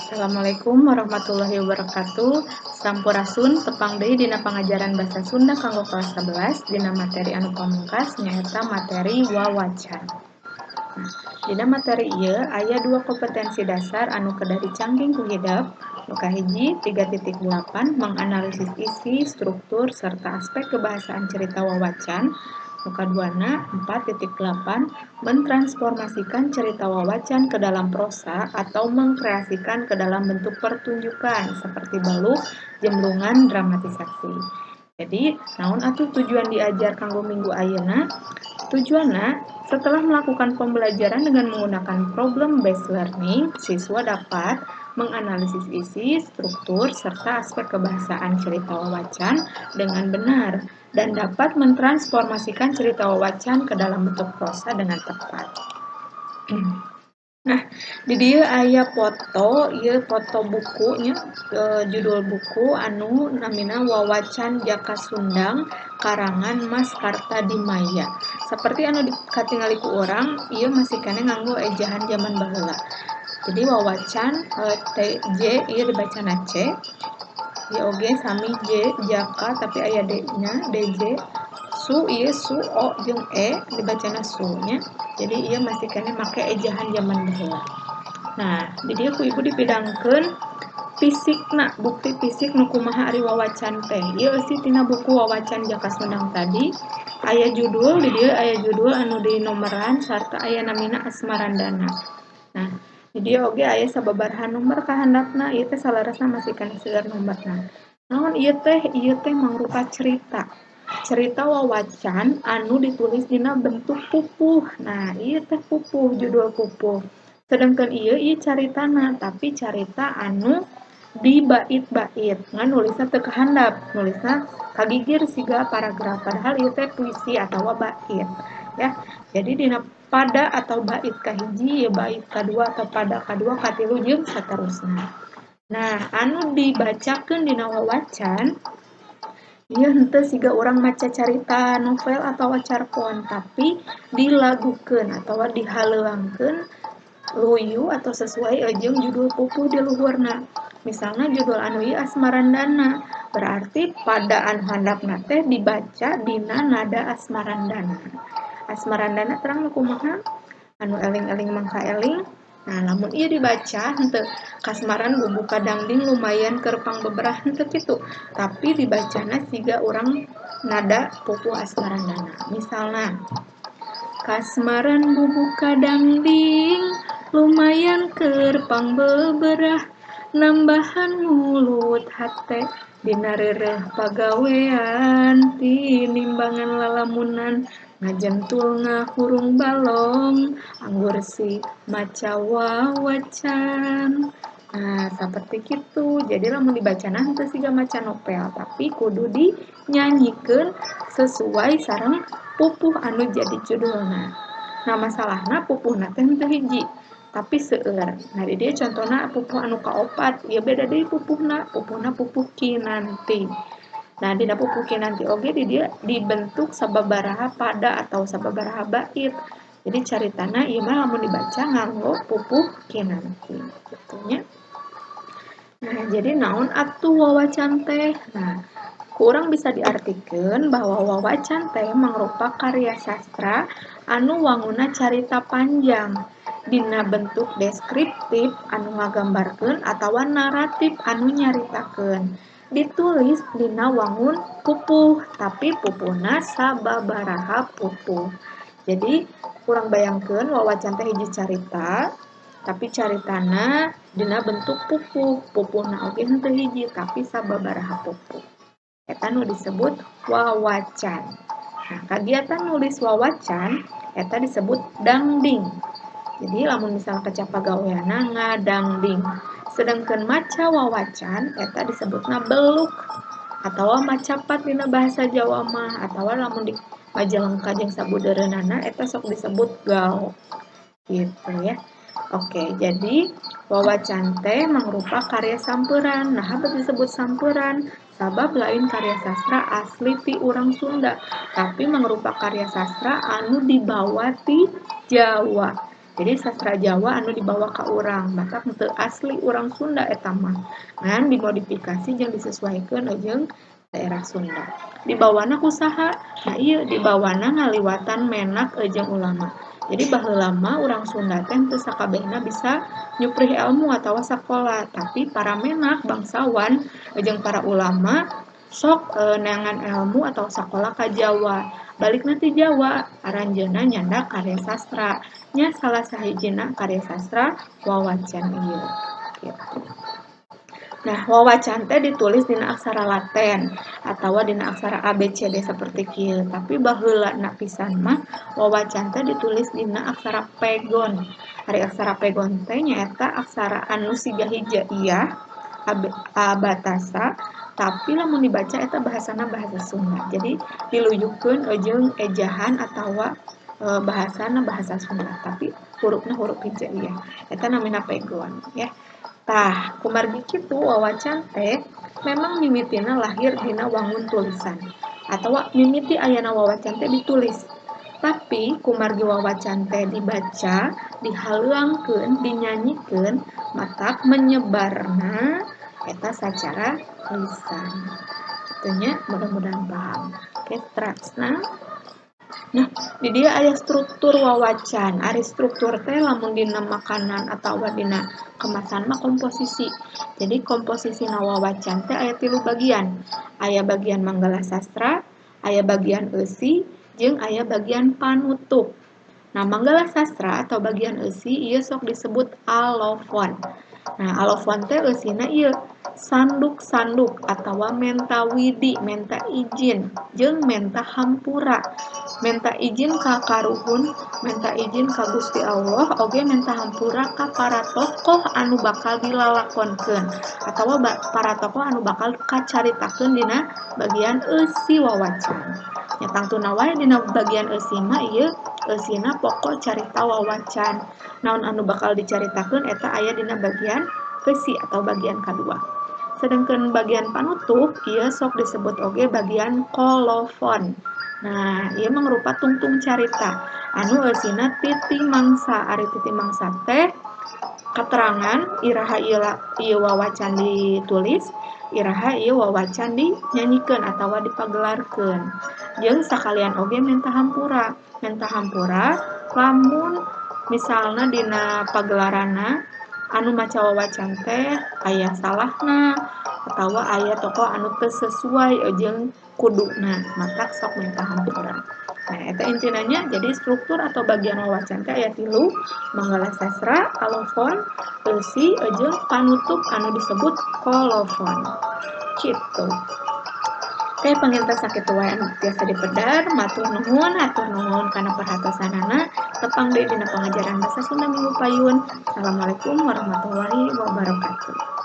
Assalamualaikum warahmatullahi wabarakatuh. Sampurasun tepang deui dina pangajaran basa Sunda kanggo kelas 11 dina materi anu pamungkas nyaeta materi wawacan. Dina materi ieu aya 2 kompetensi dasar anu kedah dicangging ku hideup. Nu kahiji 3.8 menganalisis isi, struktur, serta aspek kebahasaan cerita wawacan. Nu kaduana 4.8 mentransformasikan cerita wawacan ke dalam prosa atau mengkreasikan ke dalam bentuk pertunjukan seperti baluk, jemlungan, dramatisasi. Jadi, naon atuh tujuan diajar kanggo minggu ayeuna? Tujuannya, setelah melakukan pembelajaran dengan menggunakan problem-based learning, siswa dapat menganalisis isi, struktur, serta aspek kebahasaan cerita wawacan dengan benar dan dapat mentransformasikan cerita wawacan ke dalam bentuk prosa dengan tepat. Nah, di dieu aya foto, ieu foto bukunya, judul buku anu namina Wawacan Jaka Sundang karangan Mas Kartadimaya. Saperti anu katingali ku urang, ieu masih keneh nganggo ejahan zaman baheula. Jadi wawacan J ieu dibacana C. Ieu oge sami J Jaka tapi aya D-nya, DJ. Su ieu su o jeung e dibacana su-nya. Jadi ieu masih keneh make ejahan zaman baheula. Nah, di dieu ku ibu dipidangkeun fisikna, bukti fisik nu kumaha ari wawacan teh. Ieu eusi tina buku Wawacan Jaka Sundang tadi. Aya judul, di dieu aya judul anu dinomeran sarta aya namina Asmarandana. Nah, di dieu oge aya sababaraha nomor kahandapna, ieu teh salarasna masih kana segar nomorna. Naon ieu teh? Ieu teh mangrupa cerita. Cerita wawacan anu ditulis dina bentuk pupuh. Nah, ieu teh pupuh, judul pupuh. Sedangkan ieu caritana, tapi carita anu di bait-bait. Ngan nulisna teu kahandap, nulisna kagigir siga paragraf. Padahal ieu teh puisi atawa bait. Ya. Jadi dina pada atau bait kahiji, bait kadua atau pada kadua, katilu jeung saterusna. Nah, anu dibacakeun dina wawacan ieu henteu siga urang maca carita novel atawa carpon, tapi dilagukeun atawa dihaleuangkeun luyu atau sesuai jeung judul pupuh di luhurna. Misalnya judul anu ieu Asmarandana, berarti pada anu handapna teh dibaca dina nada Asmarandana. Asmarandana terang kumaha? Anu eling-eling mangka eling. Nah, lamun ieu dibaca henteu kasmaran bubuka dangding lumayan keur pangbeberah henteu kitu, tapi dibacana siga urang nada pupuh Asmarandana. Misalna kasmaran bubuka dangding lumayan keur pangbeberah nambahan mulut hate dina reureuh pagawean tinimbangan lalamunan ngajentul ngahurung balong anggur si maca wawacan. Nah, seperti gitu. Jadi lamun dibacana henteu siga maca novel, tapi kudu dinyanyikeun sesuai sareng pupuh anu jadi judulna. Nah, masalahna pupuhna teh henteu hiji, tapi seueur. Nah, di dieu contohna pupuh anu kaopat, ieu beda deui pupuhna pupuh kinanti. Nah, dina pupuh kinanti oge di dieu dibentuk sababaraha pada atau sababaraha bait. Jadi caritana ieu mah lamun dibaca nganggo pupuh kinanti gitu nya. Nah, jadi naon atuh wawacan teh? Nah, kurang bisa diartikeun bahwa wawacan teh mangrupa karya sastra anu wangunna carita panjang dina bentuk deskriptif anu ngagambarkeun atawa naratif anu nyaritakeun. Ditulis dina wangun pupuh, tapi pupuhna sababaraha pupuh. Jadi, kurang bayangkeun wawacan teh hiji carita, tapi caritana dina bentuk pupuh. Pupuhna oge henteu hiji, tapi sababaraha pupuh. Eta nu disebut wawacan. Nah, kagiatan nulis wawacan eta disebut dangding. Jadi lamun misalnya kaca pagaweana ngadangding. Sedangkan maca wawacan eta disebutna beluk atawa macapat dina bahasa Jawa mah atawa lamun di Majalengka jeung sabudeureunana eta sok disebut gaok. Gitu ya. Oke, jadi wawacan teh mangrupa karya sampeuran. Nah, habis disebut sampeuran sabab lain karya sastra asli ti urang Sunda, tapi mangrupa karya sastra anu dibawa ti Jawa. Jadi sastra Jawa anu dibawa ka urang, batak teu asli urang Sunda eta mah. Ngan dimodifikasi jeung disesuaikeun jeung daerah Sunda. Dibawana kusaha? Nah ieu dibawana ngaliwatan menak jeung ulama. Jadi baheula mah urang Sunda teh teu sakabehna bisa nyuprih ilmu atawa sakola, tapi para menak bangsawan jeung para ulama sok neangan ilmu atau sakola ka Jawa. Balik nanti Jawa, aranjeunna nyanda karya sastra. Nya salah sahijina karya sastra wawacan ieu. Gitu. Nah, wawacan teh ditulis dina aksara Laten atawa dina aksara ABCD seperti kieu. Tapi baheulana pisan mah wawacan teh ditulis dina aksara pegon. Ari aksara pegon teh nyaeta aksara anu siga hiji iya abatasa, tapi lamun dibaca eta bahasana bahasa Sunda. Jadi diluyukeun jeung ejahan atawa bahasana bahasa Sunda, tapi hurufna huruf hiji iya. Eta namina pegon ya. Tah, kumargi kitu wawacan teh memang mimitina lahir dina wangun tulisan atawa mimiti ayana wawacan teh ditulis. Tapi kumargi wawacan teh dibaca, dihaleuangkeun, dinyanyikeun, matak menyebarna eta sacara lisan. Itunya mudah-mudahan paham. Oke, terusna. Nah, di dia aya struktur wawacan. Ari struktur teh lamun dina makanan atawa dina kemasan mah komposisi. Jadi komposisi wawacan teh aya 3 bagian. Aya bagian manggala sastra, aya bagian eusi, jeung aya bagian panutup. Nah, manggala sastra atau bagian eusi ieu sok disebut alofon. Nah, alofon teh eusina ieu sanduk-sanduk atawa menta widi, menta izin, jeung menta hampura. Menta izin ka karuhun, menta izin ka Gusti Allah, oge menta hampura ka para tokoh anu bakal dilalakonkeun atawa para tokoh anu bakal kacaritakeun dina bagian eusi wawacan. Nya tangtuna wae dina bagian eusi mah ieu eusina pokok carita wawacan. Naon anu bakal dicaritakeun eta aya dina bagian eusi atau bagian kadua. Sedangkan bagian panutup ieu sok disebut oge bagian kolofon. Nah, ieu mangrupa tungtung carita anu eusina titi mangsa. Ari titi mangsa teh keterangan iraha ieu wawacan ditulis, iraha ieu wawacan dinyanyikeun atawa dipagelarkeun. Jeung sakalian oge menta hampura. Menta hampura lamun misalna dina pagelaranna anu maca wawacan teh aya salahna atawa aya tokoh anu teu sesuai jeung kuduna, matak sok menta hampura. Nah, eta intina nya jadi struktur atau bagian wawacan teh aya 3, manggala sastra, alofon, eusi, jeung panutup anu disebut kolofon. Kitu. Oke, pangintos sakitu wae anu tiasa dipedar, matur nuhun kana perhatosanana. Tepang deui dina pangajaran basa Sunda Minggu Payun. Assalamualaikum warahmatullahi wabarakatuh.